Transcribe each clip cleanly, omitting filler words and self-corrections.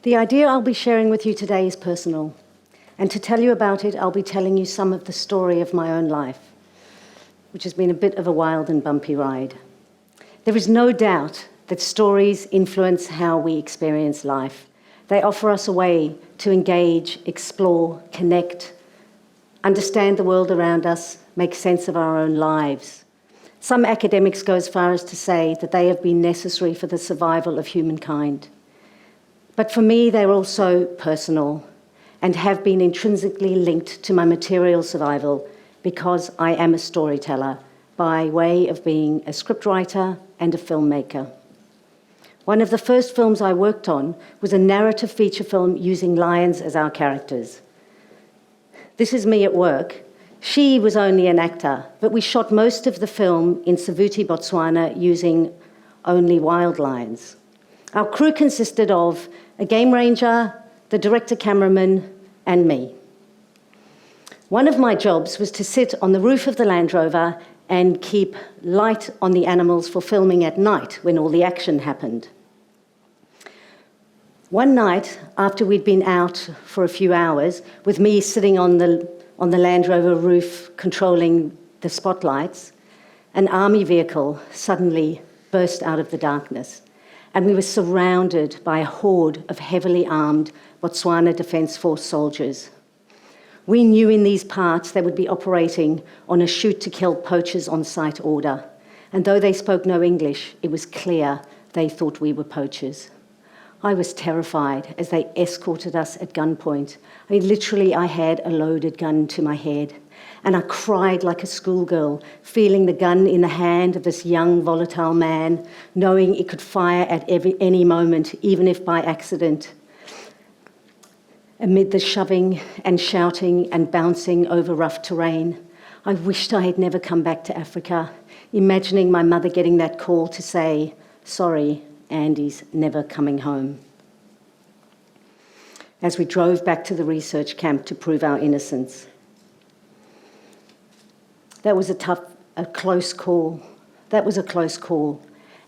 The idea I'll be sharing with you today is personal, and to tell you about it, I'll be telling you some of the story of my own life, which has been a bit of a wild and bumpy ride. There is no doubt that stories influence how we experience life. They offer us a way to engage, explore, connect, understand the world around us, make sense of our own lives. Some academics go as far as to say that they have been necessary for the survival of humankind. But for me, they're also personal and have been intrinsically linked to my material survival because I am a storyteller by way of being a scriptwriter and a filmmaker. One of the first films I worked on was a narrative feature film using lions as our characters. This is me at work. She was only an actor, but we shot most of the film in Savuti, Botswana, using only wild lions. Our crew consisted of a game ranger, the director cameraman, and me. One of my jobs was to sit on the roof of the Land Rover and keep light on the animals for filming at night when all the action happened. One night, after we'd been out for a few hours, with me sitting on the Land Rover roof controlling the spotlights, an army vehicle suddenly burst out of the darkness, and we were surrounded by a horde of heavily armed Botswana Defence Force soldiers. We knew in these parts they would be operating on a shoot-to-kill poachers on-site order, and though they spoke no English, it was clear they thought we were poachers. I was terrified as they escorted us at gunpoint. I mean, literally, I had a loaded gun to my head, and I cried like a schoolgirl, feeling the gun in the hand of this young, volatile man, knowing it could fire at any moment, even if by accident. Amid the shoving and shouting and bouncing over rough terrain, I wished I had never come back to Africa, imagining my mother getting that call to say, "Sorry, Andy's never coming home," as we drove back to the research camp to prove our innocence. That was a close call. That was a close call,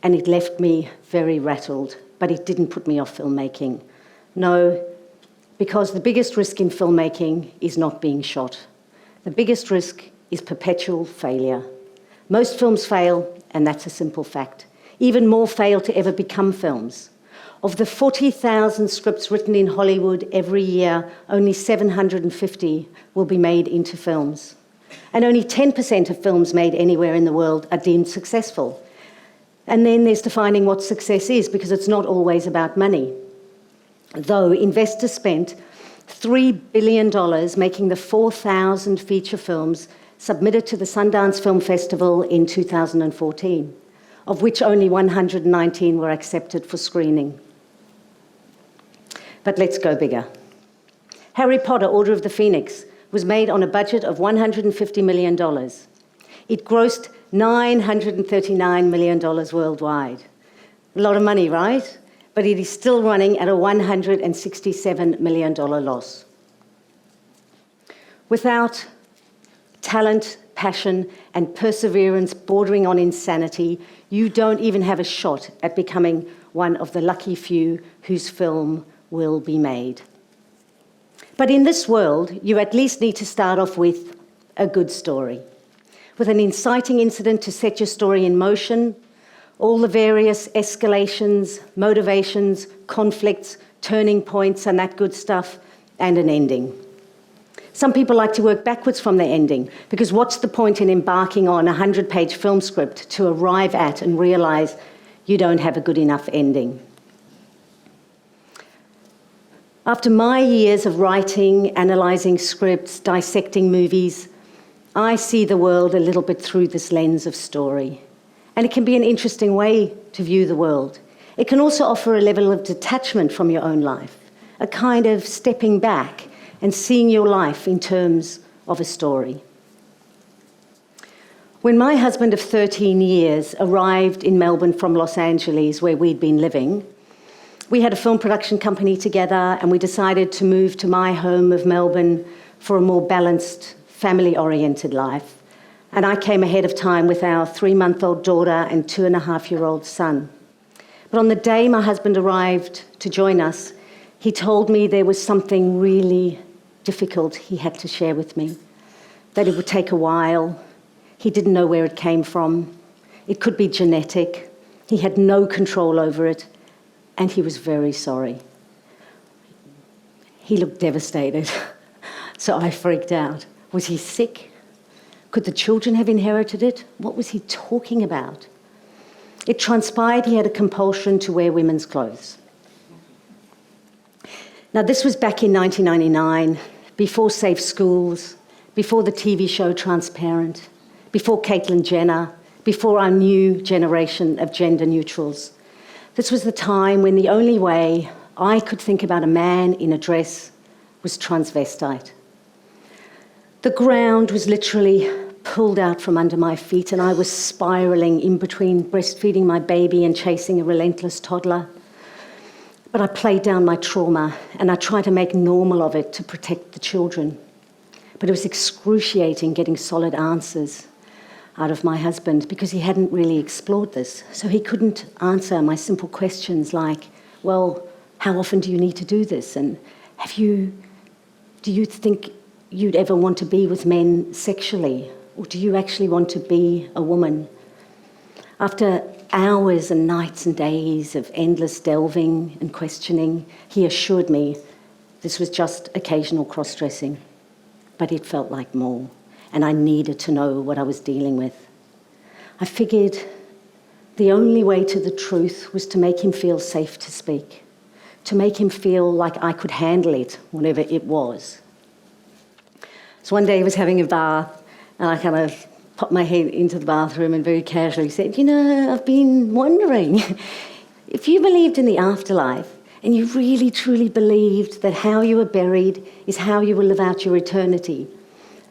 and it left me very rattled, but it didn't put me off filmmaking. No, because the biggest risk in filmmaking is not being shot. The biggest risk is perpetual failure. Most films fail, and that's a simple fact. Even more fail to ever become films. Of the 40,000 scripts written in Hollywood every year, only 750 will be made into films. And only 10% of films made anywhere in the world are deemed successful. And then there's defining what success is, because it's not always about money. Though investors spent $3 billion making the 4,000 feature films submitted to the Sundance Film Festival in 2014. Of which only 119 were accepted for screening. But let's go bigger. Harry Potter, Order of the Phoenix, was made on a budget of $150 million. It grossed $939 million worldwide. A lot of money, right? But it is still running at a $167 million loss. Without talent, passion, and perseverance bordering on insanity, you don't even have a shot at becoming one of the lucky few whose film will be made. But in this world, you at least need to start off with a good story, with an inciting incident to set your story in motion, all the various escalations, motivations, conflicts, turning points, and that good stuff, and an ending. Some people like to work backwards from the ending, because what's the point in embarking on a 100-page film script to arrive at and realize you don't have a good enough ending? After my years of writing, analysing scripts, dissecting movies, I see the world a little bit through this lens of story. And it can be an interesting way to view the world. It can also offer a level of detachment from your own life, a kind of stepping back and seeing your life in terms of a story. When my husband of 13 years arrived in Melbourne from Los Angeles, where we'd been living, we had a film production company together, and we decided to move to my home of Melbourne for a more balanced, family-oriented life. And I came ahead of time with our 3-month-old daughter and 2.5-year-old son. But on the day my husband arrived to join us, He told me there was something really difficult he had to share with me, that it would take a while. He didn't know where it came from. It could be genetic. He had no control over it, and he was very sorry. He looked devastated, so I freaked out. Was he sick? Could the children have inherited it? What was he talking about? It transpired he had a compulsion to wear women's clothes. Now, this was back in 1999, before Safe Schools, before the TV show Transparent, before Caitlyn Jenner, before our new generation of gender neutrals. This was the time when the only way I could think about a man in a dress was transvestite. The ground was literally pulled out from under my feet, and I was spiraling in between breastfeeding my baby and chasing a relentless toddler. But I played down my trauma, and I tried to make normal of it to protect the children. But it was excruciating getting solid answers out of my husband because he hadn't really explored this. So he couldn't answer my simple questions like, well, how often do you need to do this? And do you think you'd ever want to be with men sexually? Or do you actually want to be a woman? After hours and nights and days of endless delving and questioning, he assured me this was just occasional cross-dressing, but it felt like more, and I needed to know what I was dealing with. I figured the only way to the truth was to make him feel safe to speak, to make him feel like I could handle it, whatever it was. So one day he was having a bath, and I kind of popped my head into the bathroom and very casually said, I've been wondering if you believed in the afterlife and you really truly believed that how you were buried is how you will live out your eternity,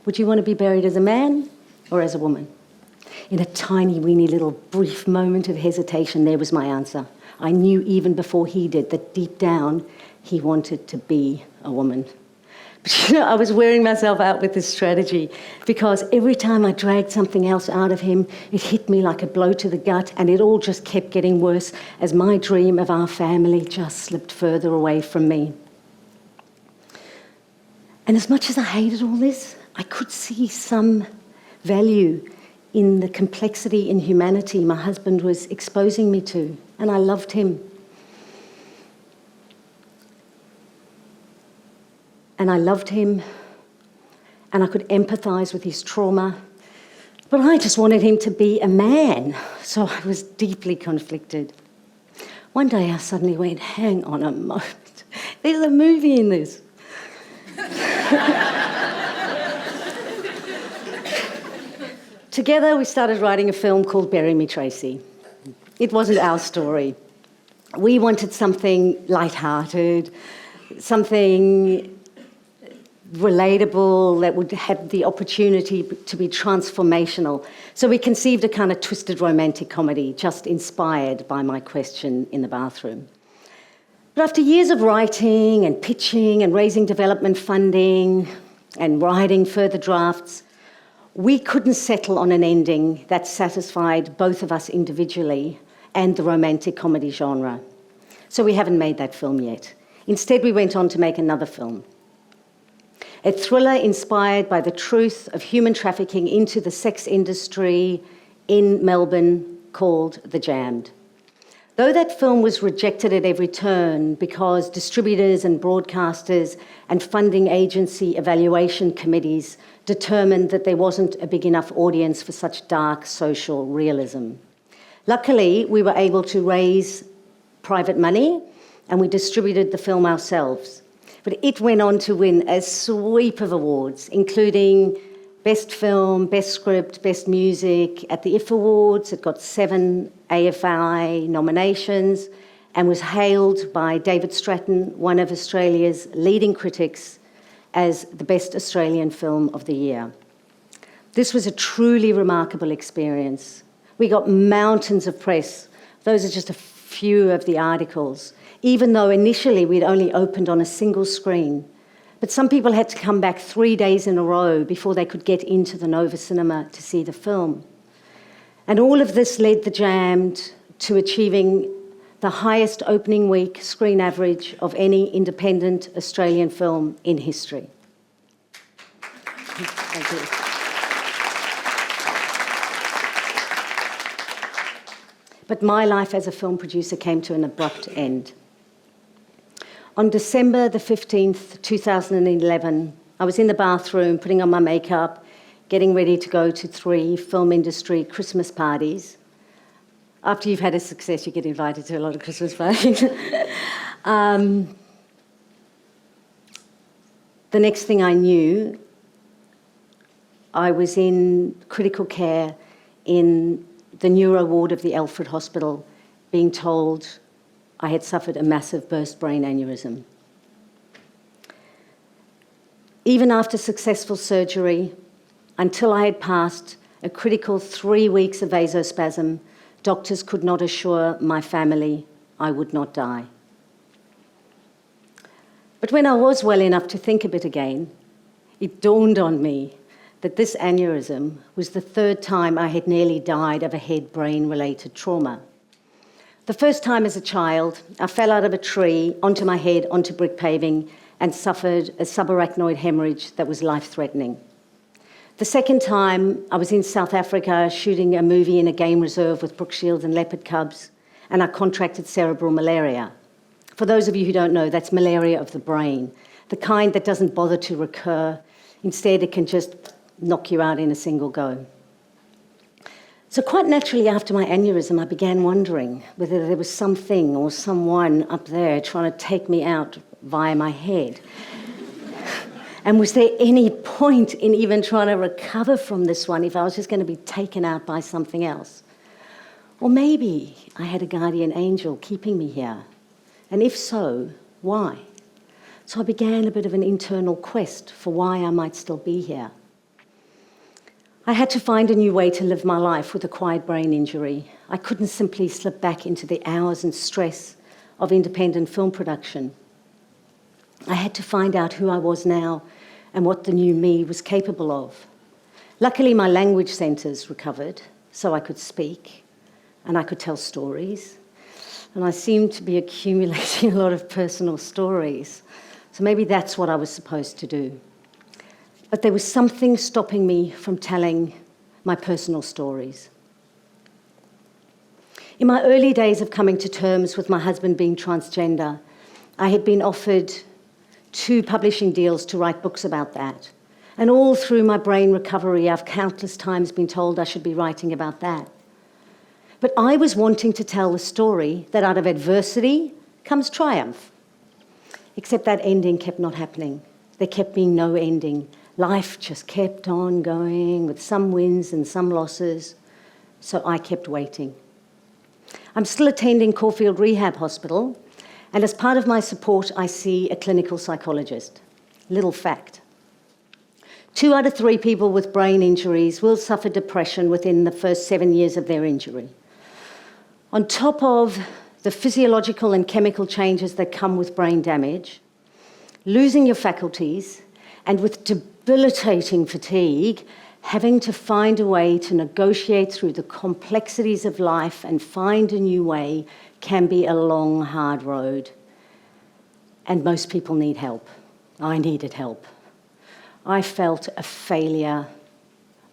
would you want to be buried as a man or as a woman? In a tiny, weeny little brief moment of hesitation, there was my answer. I knew even before he did that deep down he wanted to be a woman. But I was wearing myself out with this strategy because every time I dragged something else out of him, it hit me like a blow to the gut, and it all just kept getting worse as my dream of our family just slipped further away from me. And as much as I hated all this, I could see some value in the complexity in humanity my husband was exposing me to, and I loved him. And I loved him, and I could empathise with his trauma, but I just wanted him to be a man, so I was deeply conflicted. One day I suddenly went, hang on a moment, there's a movie in this. Together we started writing a film called Bury Me, Tracy. It wasn't our story. We wanted something light-hearted, something relatable that would have the opportunity to be transformational. So we conceived a kind of twisted romantic comedy just inspired by my question in the bathroom. But after years of writing and pitching and raising development funding and writing further drafts, we couldn't settle on an ending that satisfied both of us individually and the romantic comedy genre. So we haven't made that film yet. Instead, we went on to make another film. A thriller inspired by the truth of human trafficking into the sex industry in Melbourne called The Jammed. Though that film was rejected at every turn because distributors and broadcasters and funding agency evaluation committees determined that there wasn't a big enough audience for such dark social realism. Luckily, we were able to raise private money and we distributed the film ourselves. But it went on to win a sweep of awards, including Best Film, Best Script, Best Music. At the IF Awards, it got 7 AFI nominations and was hailed by David Stratton, one of Australia's leading critics, as the best Australian film of the year. This was a truly remarkable experience. We got mountains of press. Those are just a few of the articles, even though initially we'd only opened on a single screen. But some people had to come back 3 days in a row before they could get into the Nova Cinema to see the film. And all of this led The Jammed to achieving the highest opening week screen average of any independent Australian film in history. Thank you. But my life as a film producer came to an abrupt end. On December the 15th, 2011, I was in the bathroom putting on my makeup, getting ready to go to 3 film industry Christmas parties. After you've had a success, you get invited to a lot of Christmas parties. The next thing I knew, I was in critical care in the neuro ward of the Alfred Hospital, being told I had suffered a massive burst brain aneurysm. Even after successful surgery, until I had passed a critical 3 weeks of vasospasm, doctors could not assure my family I would not die. But when I was well enough to think a bit again, it dawned on me that this aneurysm was the 3rd time I had nearly died of a head-brain-related trauma. The first time as a child, I fell out of a tree onto my head onto brick paving and suffered a subarachnoid hemorrhage that was life-threatening. The second time, I was in South Africa shooting a movie in a game reserve with brook shields and leopard cubs, and I contracted cerebral malaria. For those of you who don't know, that's malaria of the brain, the kind that doesn't bother to recur. Instead, it can just knock you out in a single go. So quite naturally, after my aneurysm, I began wondering whether there was something or someone up there trying to take me out via my head. And was there any point in even trying to recover from this one if I was just going to be taken out by something else? Or maybe I had a guardian angel keeping me here. And if so, why? So I began a bit of an internal quest for why I might still be here. I had to find a new way to live my life with acquired brain injury. I couldn't simply slip back into the hours and stress of independent film production. I had to find out who I was now and what the new me was capable of. Luckily, my language centres recovered, so I could speak and I could tell stories. And I seemed to be accumulating a lot of personal stories. So maybe that's what I was supposed to do. But there was something stopping me from telling my personal stories. In my early days of coming to terms with my husband being transgender, I had been offered 2 publishing deals to write books about that. And all through my brain recovery, I've countless times been told I should be writing about that. But I was wanting to tell the story that out of adversity comes triumph. Except that ending kept not happening. There kept being no ending. Life just kept on going with some wins and some losses. So I kept waiting. I'm still attending Caulfield Rehab Hospital, and as part of my support, I see a clinical psychologist. Little fact. 2 out of 3 people with brain injuries will suffer depression within the first 7 years of their injury. On top of the physiological and chemical changes that come with brain damage, losing your faculties, and with debilitating fatigue, having to find a way to negotiate through the complexities of life and find a new way can be a long, hard road. And most people need help. I needed help. I felt a failure,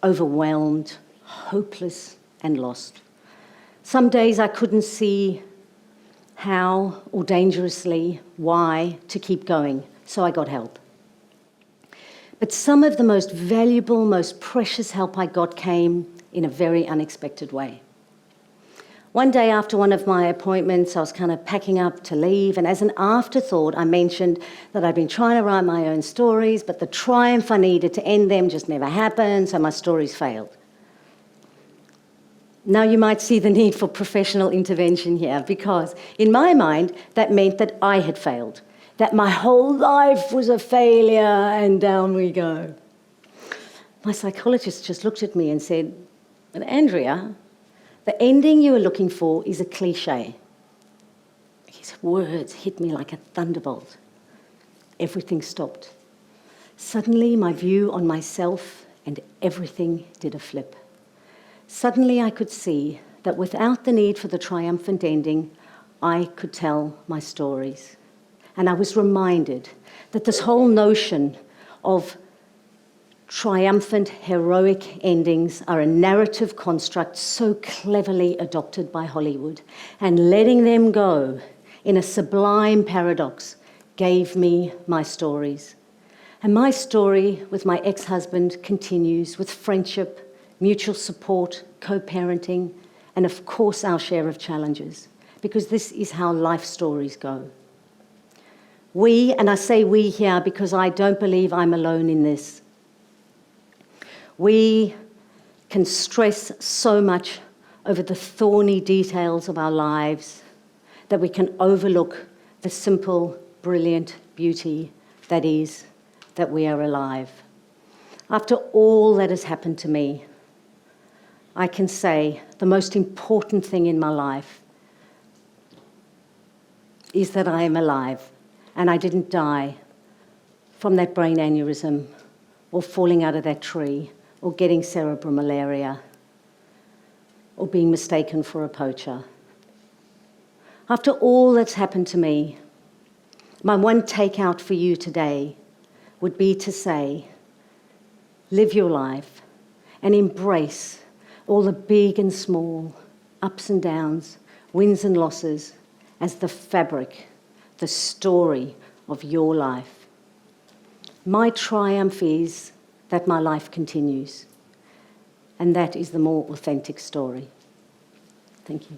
overwhelmed, hopeless, and lost. Some days I couldn't see how or dangerously why to keep going, so I got help. But some of the most valuable, most precious help I got came in a very unexpected way. One day after one of my appointments, I was kind of packing up to leave, and as an afterthought, I mentioned that I'd been trying to write my own stories, but the triumph I needed to end them just never happened, so my stories failed. Now you might see the need for professional intervention here, because in my mind, that meant that I had failed, that my whole life was a failure, and down we go. My psychologist just looked at me and said, "But Andrea, the ending you were looking for is a cliche." His words hit me like a thunderbolt. Everything stopped. Suddenly, my view on myself and everything did a flip. Suddenly, I could see that without the need for the triumphant ending, I could tell my stories. And I was reminded that this whole notion of triumphant, heroic endings are a narrative construct so cleverly adopted by Hollywood, and letting them go in a sublime paradox gave me my stories. And my story with my ex-husband continues with friendship, mutual support, co-parenting, and of course our share of challenges, because this is how life stories go. We, and I say we here because I don't believe I'm alone in this, we can stress so much over the thorny details of our lives that we can overlook the simple, brilliant beauty that is that we are alive. After all that has happened to me, I can say the most important thing in my life is that I am alive and I didn't die from that brain aneurysm or falling out of that tree or getting cerebral malaria, or being mistaken for a poacher. After all that's happened to me, my one takeout for you today would be to say, live your life and embrace all the big and small, ups and downs, wins and losses, as the fabric, the story of your life. My triumph is that my life continues, and that is the more authentic story. Thank you.